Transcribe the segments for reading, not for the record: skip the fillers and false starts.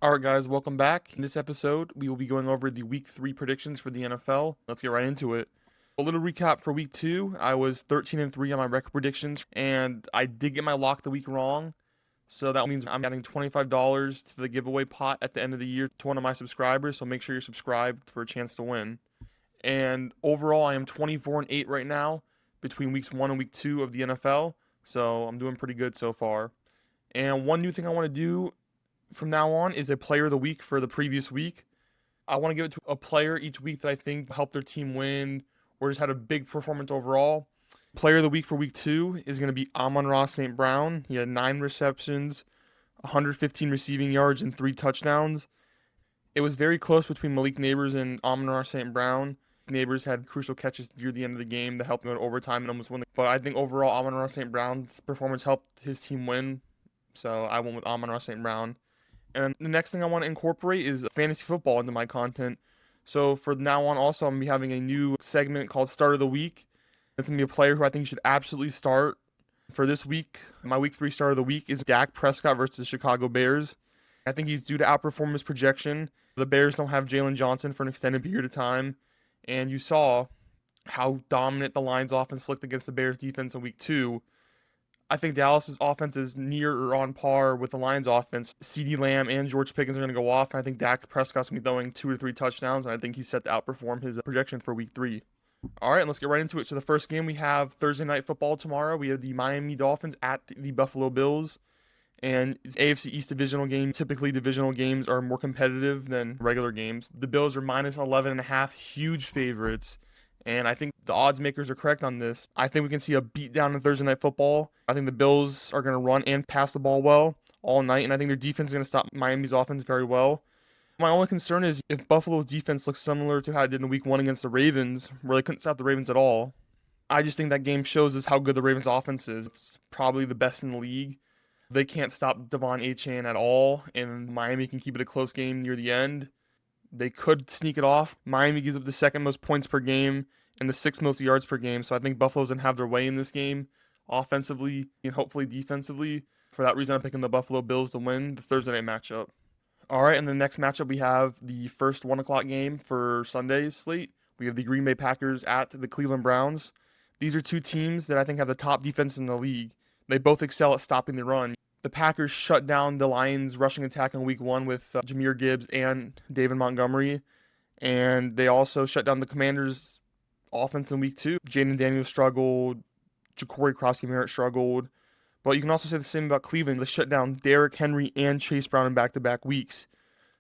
Alright guys, welcome back. In this episode, we will be going over the week 3 predictions for the NFL. Let's get right into it. A little recap for week 2. I was 13-3 on my record predictions, and I did get my lock the week wrong. So that means I'm adding $25 to the giveaway pot at the end of the year to one of my subscribers, so make sure you're subscribed for a chance to win. And overall, I am 24-8 right now between weeks 1 and week 2 of the NFL, so I'm doing pretty good so far. And one new thing I want to do from now on is a player of the week for the previous week. I want to give it to a player each week that I think helped their team win or just had a big performance overall. Player of the week for week 2 is going to be Amon St. Brown. He had 9 receptions, 115 receiving yards, and 3 touchdowns. It was very close between Malik Neighbors and Amon St. Brown. Neighbors had crucial catches near the end of the game that helped them go to overtime and almost win. But I think overall, Amon St. Brown's performance helped his team win. So I went with Amon St. Brown. And the next thing I want to incorporate is fantasy football into my content. So for now on, also, I'm going to be having a new segment called Start of the Week. It's going to be a player who I think you should absolutely start. For this week, my week 3 start of the week is Dak Prescott versus the Chicago Bears. I think he's due to outperform his projection. The Bears don't have Jalen Johnson for an extended period of time. And you saw how dominant the Lions offense looked against the Bears defense in week 2. I think Dallas's offense is near or on par with the Lions' offense. CeeDee Lamb and George Pickens are going to go off, and I think Dak Prescott's going to be throwing 2 or 3 touchdowns, and I think he's set to outperform his projection for week 3. All right, let's get right into it. So the first game, we have Thursday Night Football tomorrow. We have the Miami Dolphins at the Buffalo Bills, and it's AFC East divisional game. Typically, divisional games are more competitive than regular games. The Bills are minus 11.5, huge favorites. And I think the odds makers are correct on this. I think we can see a beatdown in Thursday Night Football. I think the Bills are going to run and pass the ball well all night, and I think their defense is going to stop Miami's offense very well. My only concern is if Buffalo's defense looks similar to how it did in Week 1 against the Ravens, where they couldn't stop the Ravens at all. I just think that game shows us how good the Ravens' offense is. It's probably the best in the league. They can't stop Devon Achane at all, and Miami can keep it a close game near the end. They could sneak it off. Miami gives up the second most points per game and the 6th most yards per game. So I think Buffalo's going to have their way in this game offensively and hopefully defensively. For that reason, I'm picking the Buffalo Bills to win the Thursday night matchup. All right, and the next matchup, we have the first 1 o'clock game for Sunday's slate. We have the Green Bay Packers at the Cleveland Browns. These are two teams that I think have the top defense in the league. They both excel at stopping the run. The Packers shut down the Lions' rushing attack in Week 1 with Jahmyr Gibbs and David Montgomery. And they also shut down the Commanders' offense in Week 2. Jaden Daniels struggled. Ja'Cory Cross-Merritt struggled. But you can also say the same about Cleveland. They shut down Derrick Henry and Chase Brown in back-to-back weeks.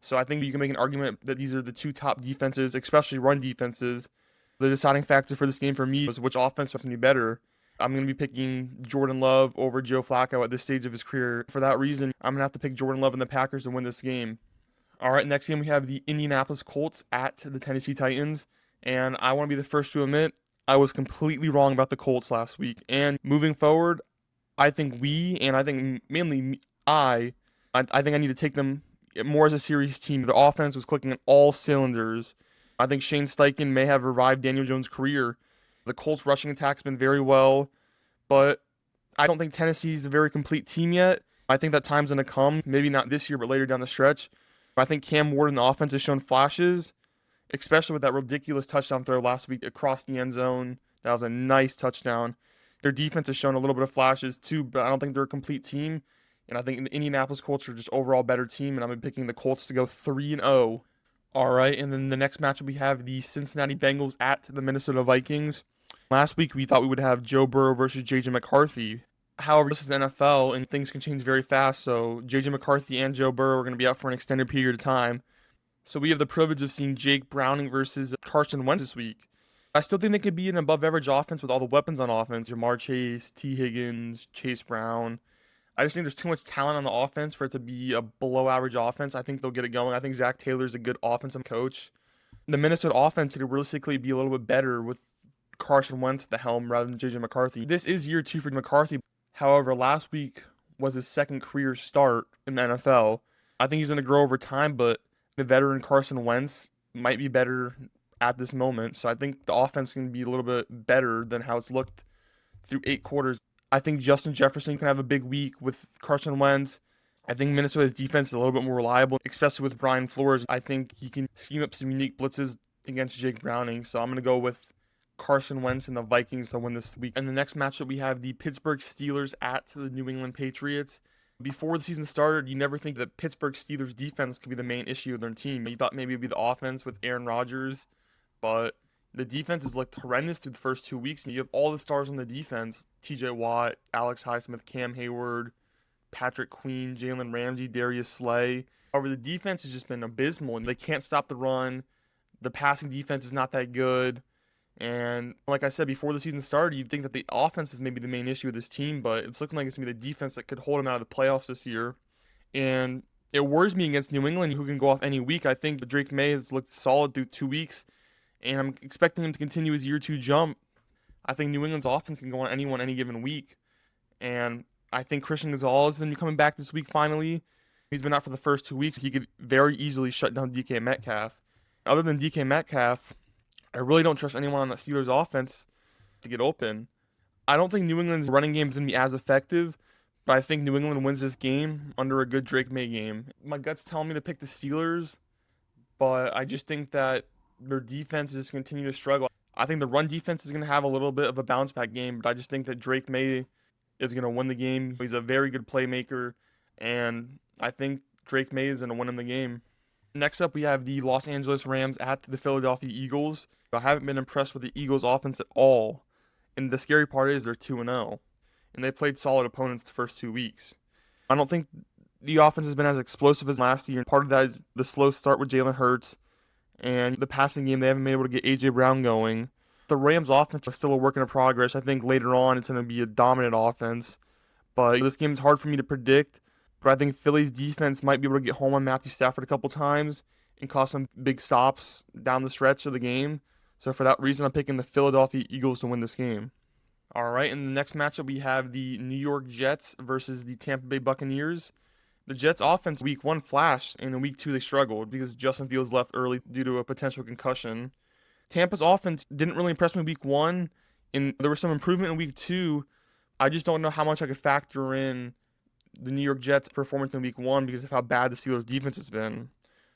So I think you can make an argument that these are the two top defenses, especially run defenses. The deciding factor for this game for me was which offense was going to be better. I'm going to be picking Jordan Love over Joe Flacco at this stage of his career. For that reason, I'm going to have to pick Jordan Love and the Packers to win this game. All right, next game we have the Indianapolis Colts at the Tennessee Titans. And I want to be the first to admit, I was completely wrong about the Colts last week. And moving forward, I think I think I need to take them more as a serious team. The offense was clicking on all cylinders. I think Shane Steichen may have revived Daniel Jones' career. The Colts' rushing attack's been very well, but I don't think Tennessee's a very complete team yet. I think that time's going to come, maybe not this year, but later down the stretch. I think Cam Ward in the offense has shown flashes, especially with that ridiculous touchdown throw last week across the end zone. That was a nice touchdown. Their defense has shown a little bit of flashes too, but I don't think they're a complete team. And I think the Indianapolis Colts are just overall better team, and I'm picking the Colts to go 3-0. All right, and then the next matchup we have the Cincinnati Bengals at the Minnesota Vikings. Last week we thought we would have Joe Burrow versus J.J. McCarthy. However, this is the NFL and things can change very fast, so J.J. McCarthy and Joe Burrow are going to be out for an extended period of time. So we have the privilege of seeing Jake Browning versus Carson Wentz this week. I still think they could be an above-average offense with all the weapons on offense. Jamar Chase, T. Higgins, Chase Brown. I just think there's too much talent on the offense for it to be a below-average offense. I think they'll get it going. I think Zach Taylor's a good offensive coach. The Minnesota offense could realistically be a little bit better with Carson Wentz at the helm rather than J.J. McCarthy. This is year 2 for McCarthy. However, last week was his second career start in the NFL. I think he's going to grow over time, but the veteran Carson Wentz might be better at this moment. So I think the offense can be a little bit better than how it's looked through 8 quarters. I think Justin Jefferson can have a big week with Carson Wentz. I think Minnesota's defense is a little bit more reliable, especially with Brian Flores. I think he can scheme up some unique blitzes against Jake Browning. So I'm going to go with Carson Wentz and the Vikings to win this week. And the next matchup, we have the Pittsburgh Steelers at the New England Patriots. Before the season started, you never think that Pittsburgh Steelers defense could be the main issue of their team. You thought maybe it would be the offense with Aaron Rodgers, but the defense has looked horrendous through the first 2 weeks. And you have all the stars on the defense: TJ Watt, Alex Highsmith, Cam Hayward, Patrick Queen, Jalen Ramsey, Darius Slay. However, the defense has just been abysmal, and they can't stop the run. The passing defense is not that good. And like I said, before the season started, you'd think that the offense is maybe the main issue of this team, but it's looking like it's going to be the defense that could hold them out of the playoffs this year. And it worries me against New England, who can go off any week. I think Drake May has looked solid through 2 weeks, and I'm expecting him to continue his year 2 jump. I think New England's offense can go on anyone any given week. And I think Christian Gonzalez is going to be coming back this week finally. He's been out for the first 2 weeks. He could very easily shut down DK Metcalf. Other than DK Metcalf, I really don't trust anyone on the Steelers offense to get open. I don't think New England's running game is going to be as effective, but I think New England wins this game under a good Drake May game. My gut's telling me to pick the Steelers, but I just think that their defense is continue to struggle. I think the run defense is going to have a little bit of a bounce back game, but I just think that Drake May is going to win the game. He's a very good playmaker, and I think Drake May is going to win in the game. Next up, we have the Los Angeles Rams at the Philadelphia Eagles. I haven't been impressed with the Eagles' offense at all, and the scary part is they're 2-0, and they played solid opponents the first 2 weeks. I don't think the offense has been as explosive as last year. Part of that is the slow start with Jalen Hurts, and the passing game, they haven't been able to get A.J. Brown going. The Rams' offense is still a work in progress. I think later on it's going to be a dominant offense, but this game is hard for me to predict. But I think Philly's defense might be able to get home on Matthew Stafford a couple times and cause some big stops down the stretch of the game. So for that reason, I'm picking the Philadelphia Eagles to win this game. All right, in the next matchup, we have the New York Jets versus the Tampa Bay Buccaneers. The Jets' offense week 1 flashed, and in week 2 they struggled because Justin Fields left early due to a potential concussion. Tampa's offense didn't really impress me week 1, and there was some improvement in week 2. I just don't know how much I could factor in the New York Jets' performance in week 1 because of how bad the Steelers' defense has been.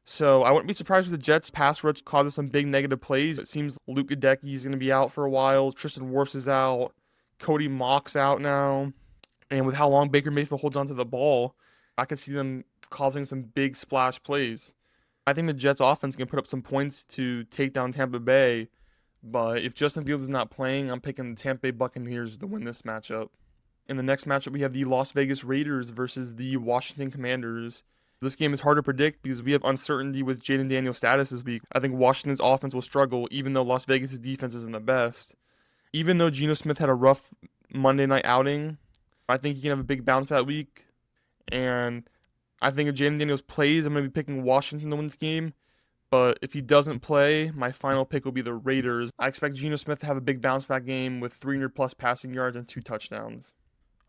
So I wouldn't be surprised if the Jets' pass rush causes some big negative plays. It seems Luke Goedeke is going to be out for a while. Tristan Wirfs is out. Cody Mock's out now. And with how long Baker Mayfield holds onto the ball, I could see them causing some big splash plays. I think the Jets' offense can put up some points to take down Tampa Bay. But if Justin Fields is not playing, I'm picking the Tampa Bay Buccaneers to win this matchup. In the next matchup, we have the Las Vegas Raiders versus the Washington Commanders. This game is hard to predict because we have uncertainty with Jaden Daniels' status this week. I think Washington's offense will struggle, even though Las Vegas' defense isn't the best. Even though Geno Smith had a rough Monday night outing, I think he can have a big bounce that week. And I think if Jaden Daniels plays, I'm going to be picking Washington to win this game. But if he doesn't play, my final pick will be the Raiders. I expect Geno Smith to have a big bounce back game with 300-plus passing yards and 2 touchdowns.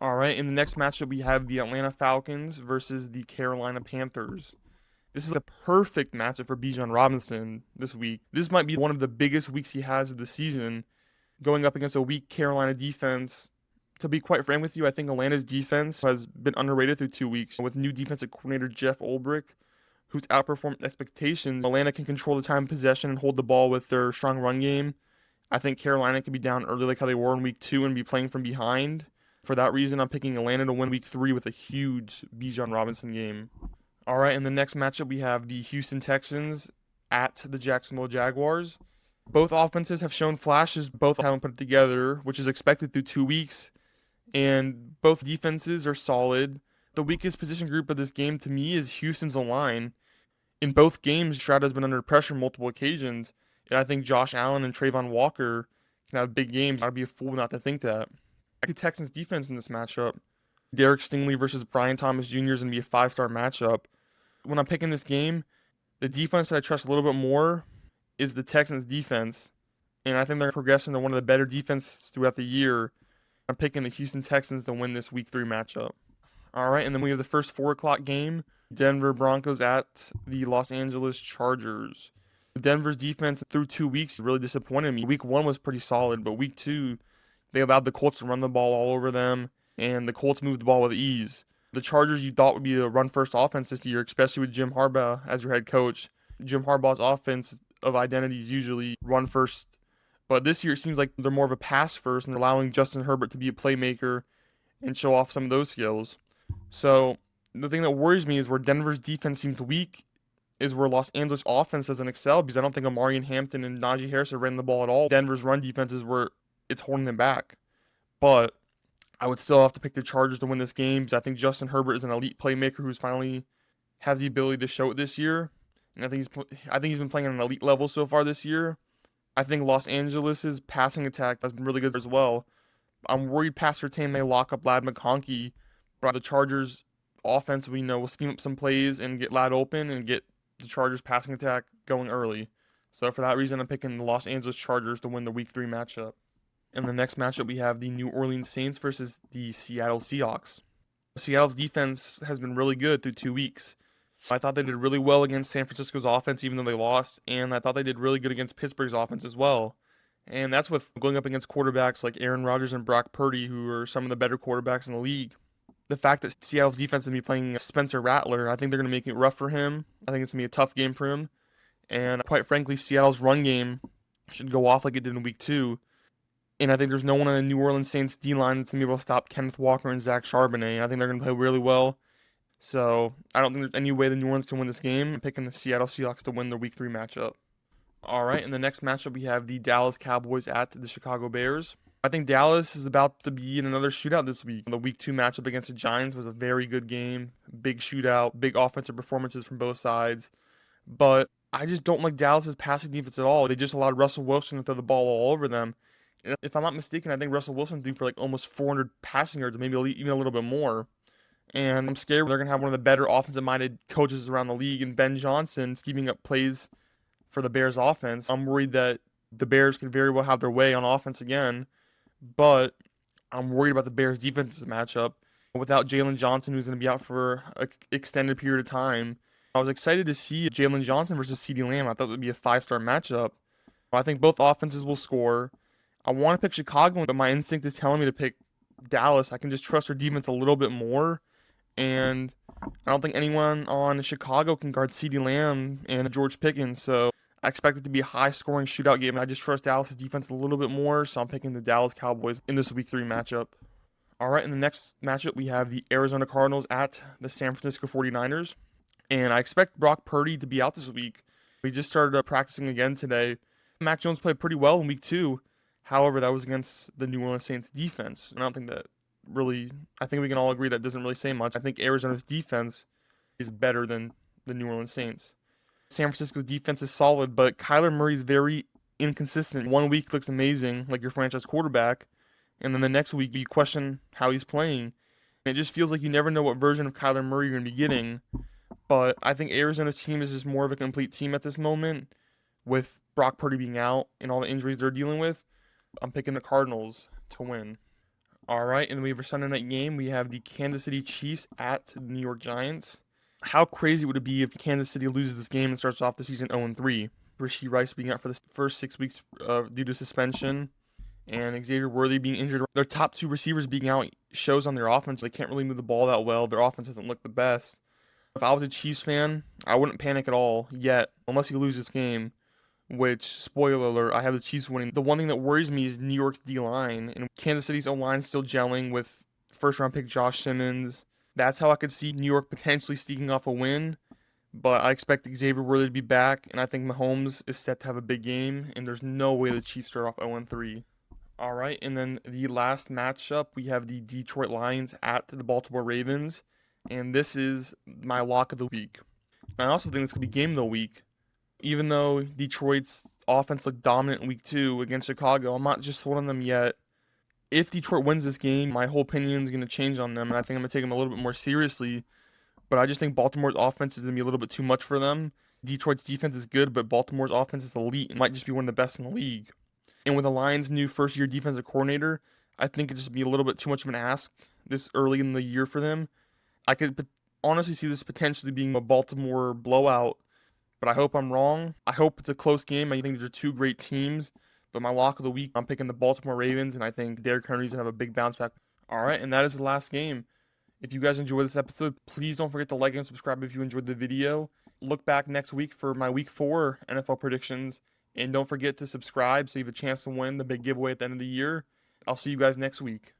All right, in the next matchup, we have the Atlanta Falcons versus the Carolina Panthers. This is a perfect matchup for Bijan Robinson this week. This might be one of the biggest weeks he has of the season, going up against a weak Carolina defense. To be quite frank with you, I think Atlanta's defense has been underrated through 2 weeks. With new defensive coordinator Jeff Ulbrich, who's outperformed expectations, Atlanta can control the time of possession and hold the ball with their strong run game. I think Carolina can be down early like how they were in week 2 and be playing from behind. For that reason, I'm picking Atlanta to win week 3 with a huge Bijan Robinson game. All right, in the next matchup, we have the Houston Texans at the Jacksonville Jaguars. Both offenses have shown flashes. Both haven't put it together, which is expected through 2 weeks. And both defenses are solid. The weakest position group of this game to me is Houston's line. In both games, Stroud has been under pressure multiple occasions. And I think Josh Allen and Trayvon Walker can have big games. I'd be a fool not to think that. The Texans defense in this matchup, Derek Stingley versus Brian Thomas Jr. is going to be a 5-star matchup. When I'm picking this game, the defense that I trust a little bit more is the Texans defense. And I think they're progressing to one of the better defenses throughout the year. I'm picking the Houston Texans to win this week 3 matchup. All right, and then we have the first 4 o'clock game, Denver Broncos at the Los Angeles Chargers. Denver's defense through 2 weeks really disappointed me. Week 1 was pretty solid, but week 2, they allowed the Colts to run the ball all over them, and the Colts moved the ball with ease. The Chargers you thought would be a run-first offense this year, especially with Jim Harbaugh as your head coach. Jim Harbaugh's offense of identity is usually run-first, but this year it seems like they're more of a pass-first and allowing Justin Herbert to be a playmaker and show off some of those skills. So the thing that worries me is where Denver's defense seems weak is where Los Angeles offense doesn't excel, because I don't think Amari and Hampton and Najee Harris have ran the ball at all. Denver's run defense is where it's holding them back. But I would still have to pick the Chargers to win this game, because I think Justin Herbert is an elite playmaker who's finally has the ability to show it this year. And I think he's been playing at an elite level so far this year. I think Los Angeles' passing attack has been really good as well. I'm worried Pat Surtain may lock up Lad McConkey, but the Chargers offense, we know, will scheme up some plays and get Lad open and get the Chargers passing attack going early. So for that reason, I'm picking the Los Angeles Chargers to win the Week 3 matchup. In the next matchup, we have the New Orleans Saints versus the Seattle Seahawks. Seattle's defense has been really good through 2 weeks. I thought they did really well against San Francisco's offense, even though they lost, and I thought they did really good against Pittsburgh's offense as well. And that's with going up against quarterbacks like Aaron Rodgers and Brock Purdy, who are some of the better quarterbacks in the league. The fact that Seattle's defense is going to be playing Spencer Rattler, I think they're going to make it rough for him. I think it's going to be a tough game for him. And quite frankly, Seattle's run game should go off like it did in Week 2. And I think there's no one on the New Orleans Saints D-line that's going to be able to stop Kenneth Walker and Zach Charbonnet. I think they're going to play really well. So I don't think there's any way the New Orleans can win this game. I'm picking the Seattle Seahawks to win the Week 3 matchup. All right, in the next matchup, we have the Dallas Cowboys at the Chicago Bears. I think Dallas is about to be in another shootout this week. The Week 2 matchup against the Giants was a very good game. Big shootout, big offensive performances from both sides. But I just don't like Dallas's passing defense at all. They just allowed Russell Wilson to throw the ball all over them. And if I'm not mistaken, I think Russell Wilson threw for like almost 400 passing yards, maybe even a little bit more. And I'm scared they're going to have one of the better offensive-minded coaches around the league, and Ben Johnson scheming up plays for the Bears offense. I'm worried that the Bears could very well have their way on offense again, but I'm worried about the Bears' defensive matchup. Without Jalen Johnson, who's going to be out for an extended period of time, I was excited to see Jalen Johnson versus CeeDee Lamb. I thought it would be a 5-star matchup. I think both offenses will score. I want to pick Chicago, but my instinct is telling me to pick Dallas. I can just trust their defense a little bit more. And I don't think anyone on Chicago can guard CeeDee Lamb and George Pickens, so I expect it to be a high-scoring shootout game, and I just trust Dallas' defense a little bit more, so I'm picking the Dallas Cowboys in this Week 3 matchup. All right, in the next matchup, we have the Arizona Cardinals at the San Francisco 49ers, and I expect Brock Purdy to be out this week. We just started practicing again today. Mac Jones played pretty well in Week 2. However, that was against the New Orleans Saints defense, and I don't think that really, I think we can all agree that doesn't really say much. I think Arizona's defense is better than the New Orleans Saints. San Francisco's defense is solid, but Kyler Murray's very inconsistent. 1 week looks amazing, like your franchise quarterback, and then the next week you question how he's playing. And it just feels like you never know what version of Kyler Murray you're going to be getting. But I think Arizona's team is just more of a complete team at this moment, with Brock Purdy being out and all the injuries they're dealing with. I'm picking the Cardinals to win. All right, and we have our Sunday night game. We have the Kansas City Chiefs at the New York Giants. How crazy would it be if Kansas City loses this game and starts off the season 0-3? Rashee Rice being out for the first 6 weeks due to suspension, and Xavier Worthy being injured. Their top 2 receivers being out shows on their offense. They can't really move the ball that well. Their offense doesn't look the best. If I was a Chiefs fan, I wouldn't panic at all yet, unless you lose this game. Which, spoiler alert, I have the Chiefs winning. The one thing that worries me is New York's D-line, and Kansas City's O-line still gelling with first-round pick Josh Simmons. That's how I could see New York potentially sneaking off a win, but I expect Xavier Worthy to be back, and I think Mahomes is set to have a big game, and there's no way the Chiefs start off 0-3. All right, and then the last matchup, we have the Detroit Lions at the Baltimore Ravens, and this is my lock of the week. I also think this could be game of the week. Even though Detroit's offense looked dominant in Week 2 against Chicago, I'm not just sold on them yet. If Detroit wins this game, my whole opinion is going to change on them, and I think I'm going to take them a little bit more seriously. But I just think Baltimore's offense is going to be a little bit too much for them. Detroit's defense is good, but Baltimore's offense is elite and might just be one of the best in the league. And with the Lions' new first-year defensive coordinator, I think it'd just be a little bit too much of an ask this early in the year for them. I could honestly see this potentially being a Baltimore blowout, but I hope I'm wrong. I hope it's a close game. I think these are 2 great teams. But my lock of the week, I'm picking the Baltimore Ravens, and I think Derrick Henry's going to have a big bounce back. All right, and that is the last game. If you guys enjoyed this episode, please don't forget to like and subscribe if you enjoyed the video. Look back next week for my week 4 NFL predictions. And don't forget to subscribe so you have a chance to win the big giveaway at the end of the year. I'll see you guys next week.